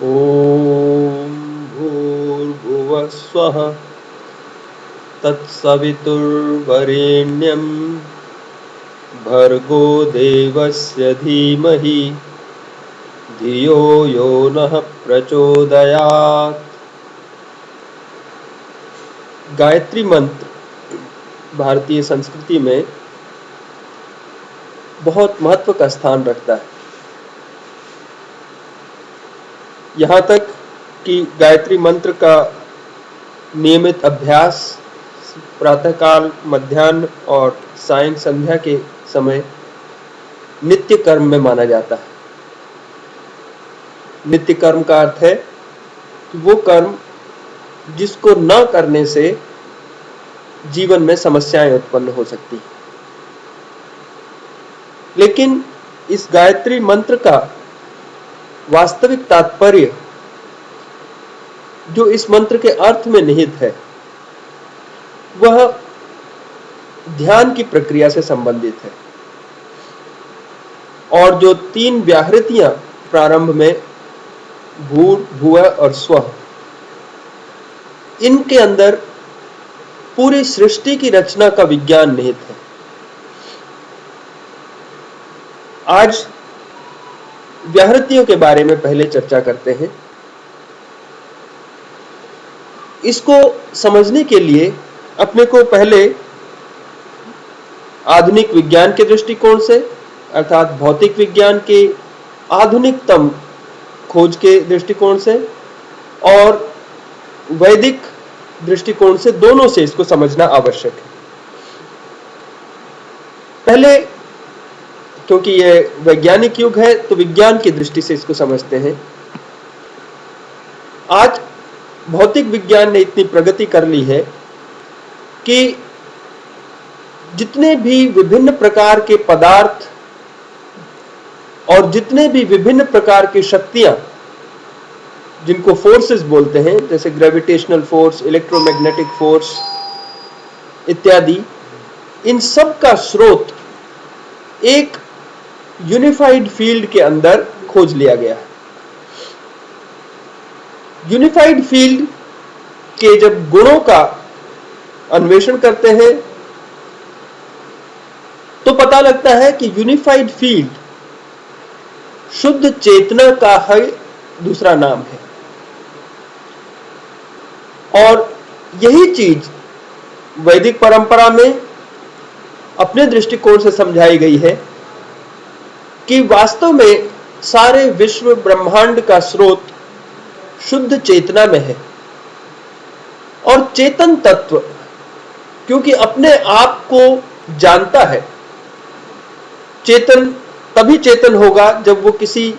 ॐ भूर्भुवः स्वः तत्सवितुर्वरेण्यं भर्गो देवस्य धीमहि धियो यो नः प्रचोदयात्। गायत्री मंत्र भारतीय संस्कृति में बहुत महत्व का स्थान रखता है। यहाँ तक कि गायत्री मंत्र का नियमित अभ्यास प्रातःकाल, मध्याह्न और सायं संध्या के समय नित्य कर्म में माना जाता है। नित्य कर्म का अर्थ है कि वो कर्म जिसको न करने से जीवन में समस्याएं उत्पन्न हो सकती हैं। लेकिन इस गायत्री मंत्र का वास्तविक तात्पर्य जो इस मंत्र के अर्थ में निहित है वह ध्यान की प्रक्रिया से संबंधित है। और जो 3 व्याहृतियां प्रारंभ में भूर, भुवः और स्वः, इनके अंदर पूरी सृष्टि की रचना का विज्ञान निहित है। आज व्याहृतियों के बारे में पहले चर्चा करते हैं। इसको समझने के लिए अपने को पहले आधुनिक विज्ञान के दृष्टिकोण से अर्थात भौतिक विज्ञान के आधुनिकतम खोज के दृष्टिकोण से और वैदिक दृष्टिकोण से, दोनों से इसको समझना आवश्यक है। पहले क्योंकि ये वैज्ञानिक युग है तो विज्ञान की दृष्टि से इसको समझते हैं। आज भौतिक विज्ञान ने इतनी प्रगति कर ली है कि जितने भी विभिन्न प्रकार के पदार्थ और जितने भी विभिन्न प्रकार की शक्तियां, जिनको फोर्सेस बोलते हैं, जैसे ग्रेविटेशनल फोर्स, इलेक्ट्रोमैग्नेटिक फोर्स इत्यादि, इन सब का स्रोत एक यूनिफाइड फील्ड के अंदर खोज लिया गया है। यूनिफाइड फील्ड के जब गुणों का अन्वेषण करते हैं तो पता लगता है कि यूनिफाइड फील्ड शुद्ध चेतना का है दूसरा नाम है। और यही चीज वैदिक परंपरा में अपने दृष्टिकोण से समझाई गई है कि वास्तव में सारे विश्व ब्रह्मांड का स्रोत शुद्ध चेतना में है। और चेतन तत्व क्योंकि अपने आप को जानता है, चेतन तभी चेतन होगा जब वो किसी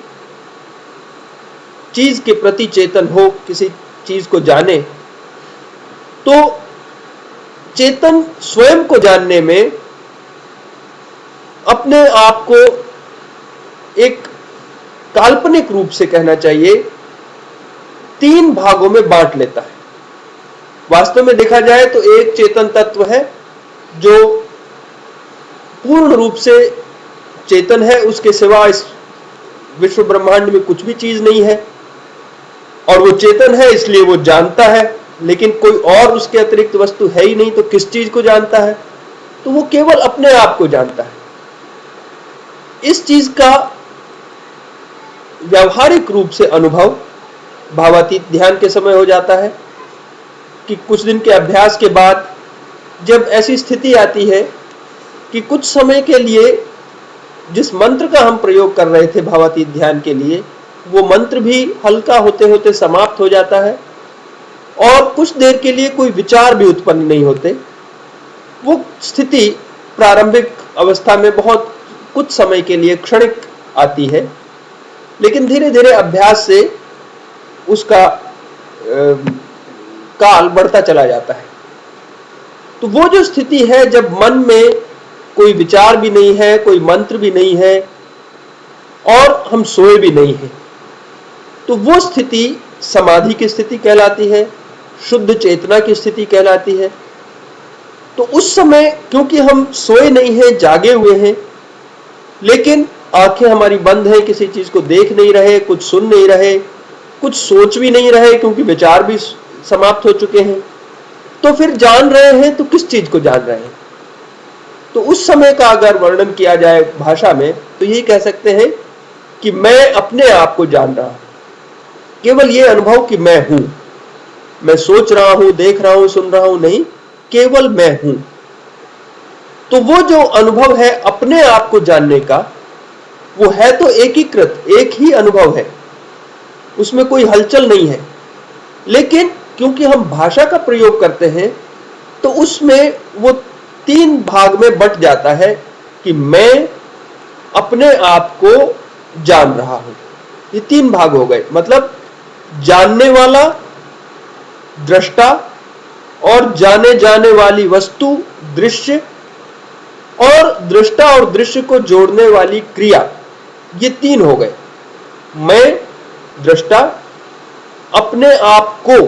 चीज के प्रति चेतन हो, किसी चीज को जाने। तो चेतन स्वयं को जानने में अपने आप को एक काल्पनिक रूप से कहना चाहिए 3 भागों में बांट लेता है। वास्तव में देखा जाए तो एक चेतन तत्व है जो पूर्ण रूप से चेतन है, उसके सिवा इस विश्व ब्रह्मांड में कुछ भी चीज नहीं है। और वो चेतन है इसलिए वो जानता है, लेकिन कोई और उसके अतिरिक्त वस्तु है ही नहीं, तो किस चीज को जानता है? तो वो केवल अपने आप को जानता है। इस चीज का व्यावहारिक रूप से अनुभव भावातीत ध्यान के समय हो जाता है कि कुछ दिन के अभ्यास के बाद जब ऐसी स्थिति आती है कि कुछ समय के लिए जिस मंत्र का हम प्रयोग कर रहे थे भावातीत ध्यान के लिए, वो मंत्र भी हल्का होते होते समाप्त हो जाता है और कुछ देर के लिए कोई विचार भी उत्पन्न नहीं होते। वो स्थिति प्रारंभिक अवस्था में बहुत कुछ समय के लिए क्षणिक आती है, लेकिन धीरे धीरे अभ्यास से उसका काल बढ़ता चला जाता है। तो वो जो स्थिति है जब मन में कोई विचार भी नहीं है, कोई मंत्र भी नहीं है और हम सोए भी नहीं हैं, तो वो स्थिति समाधि की स्थिति कहलाती है, शुद्ध चेतना की स्थिति कहलाती है। तो उस समय क्योंकि हम सोए नहीं हैं, जागे हुए हैं, लेकिन आंखें हमारी बंद हैं, किसी चीज को देख नहीं रहे, कुछ सुन नहीं रहे, कुछ सोच भी नहीं रहे क्योंकि विचार भी समाप्त हो चुके हैं, तो फिर जान रहे हैं तो किस चीज को जान रहे हैं? तो उस समय का अगर वर्णन किया जाए भाषा में तो यही कह सकते हैं कि मैं अपने आप को जान रहा हूं। केवल ये अनुभव कि मैं हूं, मैं सोच रहा हूं, देख रहा हूं, सुन रहा हूं नहीं, केवल मैं हूं। तो वो जो अनुभव है अपने आप को जानने का, वो है तो एकीकृत, एक ही अनुभव है, उसमें कोई हलचल नहीं है। लेकिन क्योंकि हम भाषा का प्रयोग करते हैं तो उसमें वो तीन भाग में बंट जाता है कि मैं अपने आप को जान रहा हूं। ये तीन भाग हो गए, मतलब जानने वाला, दृष्टा और जाने जाने वाली वस्तु, दृश्य, और दृष्टा और दृश्य को जोड़ने वाली क्रिया। ये तीन हो गए, मैं, दृष्टा, अपने आप को,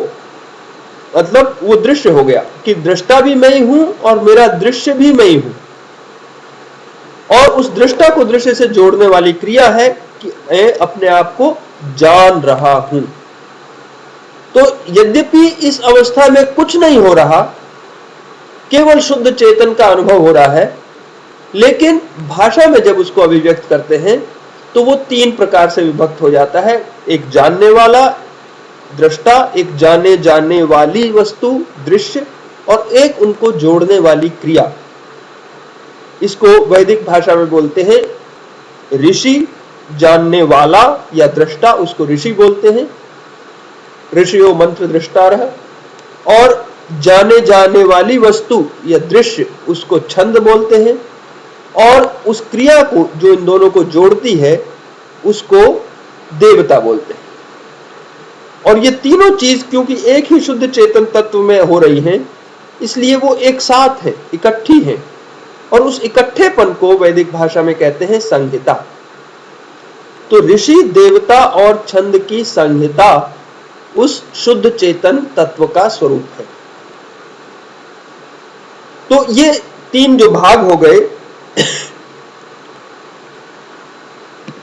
मतलब वो दृश्य हो गया कि दृष्टा भी मैं ही हूं और मेरा दृश्य भी मैं ही हूं, और उस दृष्टा को दृश्य से जोड़ने वाली क्रिया है कि मैं अपने आप को जान रहा हूं। तो यद्यपि इस अवस्था में कुछ नहीं हो रहा, केवल शुद्ध चेतन का अनुभव हो रहा है, लेकिन भाषा में जब उसको अभिव्यक्त करते हैं तो वो तीन प्रकार से विभक्त हो जाता है। एक जानने वाला, दृष्टा, एक जाने जाने वाली वस्तु, दृश्य, और एक उनको जोड़ने वाली क्रिया। इसको वैदिक भाषा में बोलते हैं ऋषि। जानने वाला या दृष्टा उसको ऋषि बोलते हैं, ऋषियो मंत्र दृष्टारः। और जाने जाने वाली वस्तु या दृश्य उसको छंद बोलते हैं, और उस क्रिया को जो इन दोनों को जोड़ती है उसको देवता बोलते हैं। और ये तीनों चीज क्योंकि एक ही शुद्ध चेतन तत्व में हो रही हैं, इसलिए वो एक साथ है, इकट्ठी है, और उस इकट्ठेपन को वैदिक भाषा में कहते हैं संहिता। तो ऋषि, देवता और छंद की संहिता उस शुद्ध चेतन तत्व का स्वरूप है। तो ये तीन जो भाग हो गए